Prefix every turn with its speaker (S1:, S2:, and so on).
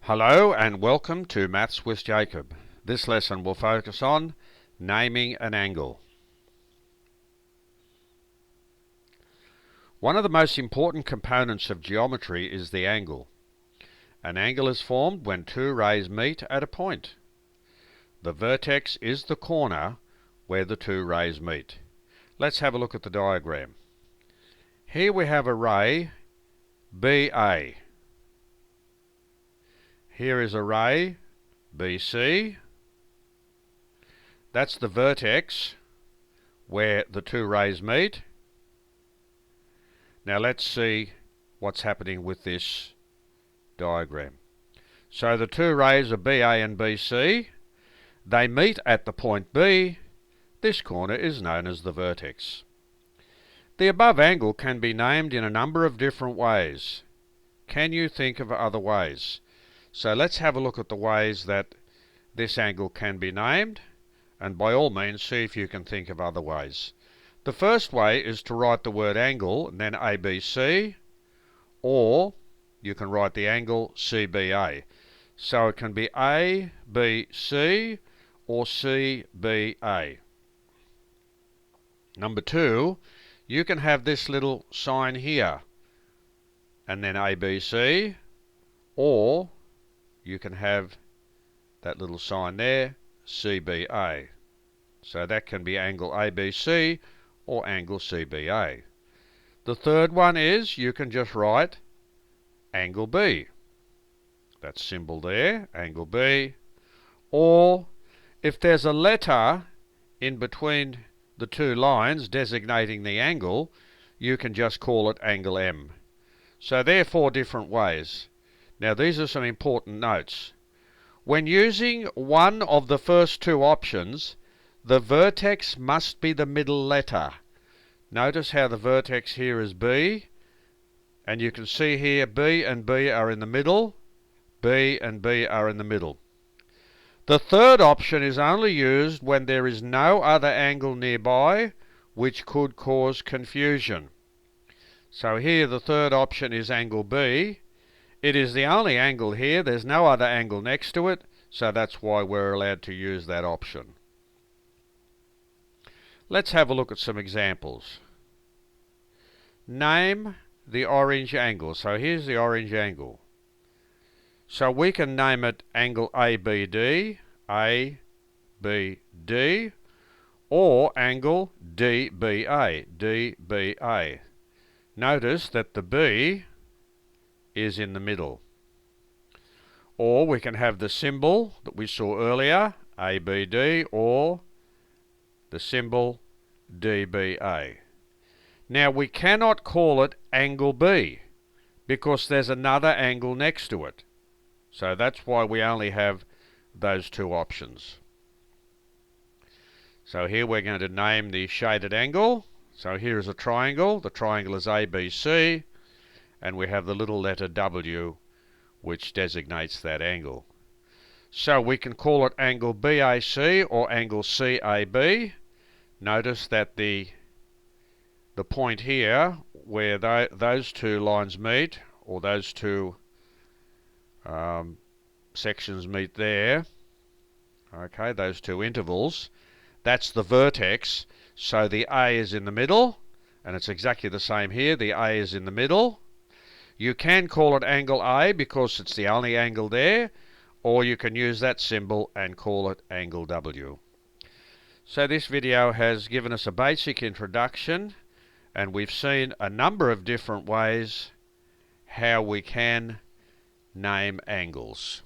S1: Hello and welcome to Maths with Jacob. This lesson will focus on naming an angle. One of the most important components of geometry is the angle. An angle is formed when two rays meet at a point. The vertex is the corner where the two rays meet. Let's have a look at the diagram. Here we have a ray BA. Here is a ray BC. That's the vertex where the two rays meet. Now let's see what's happening with this diagram. So the two rays are BA and BC. They meet at the point B. This corner is known as the vertex. The above angle can be named in a number of different ways. Can you think of other ways? So let's have a look at the ways that this angle can be named, and by all means see if you can think of other ways. The first way is to write the word angle and then ABC, or you can write the angle CBA. So it can be ABC or CBA. Number two, you can have this little sign here and then ABC, or you can have that little sign there, CBA. So that can be angle ABC or angle CBA. The third one is you can just write angle B. That symbol there, angle B. Or if there's a letter in between the two lines designating the angle, you can just call it angle M. So there are four different ways. Now these are some important notes. When using one of the first two options, the vertex must be the middle letter. Notice how the vertex here is B, and you can see here B and B are in the middle, B and B are in the middle. The third option is only used when there is no other angle nearby which could cause confusion. So here the third option is angle B. It is the only angle here, there's no other angle next to it, so that's why we're allowed to use that option. Let's have a look at some examples. Name the orange angle. So here's the orange angle. So we can name it angle ABD, ABD, or angle DBA, DBA. Notice that the B is in the middle. Or we can have the symbol that we saw earlier, ABD, or the symbol DBA. Now we cannot call it angle B because there's another angle next to it. So that's why we only have those two options. So here we're going to name the shaded angle. So here is a triangle. The triangle is ABC, and we have the little letter W which designates that angle. So we can call it angle BAC or angle CAB. Notice that the point here where those two lines meet, or those two sections meet there, okay, those two intervals, that's the vertex. So the A is in the middle, and it's exactly the same here. The A is in the middle. You can call it angle A because it's the only angle there, or you can use that symbol and call it angle W. So this video has given us a basic introduction, and we've seen a number of different ways how we can name angles.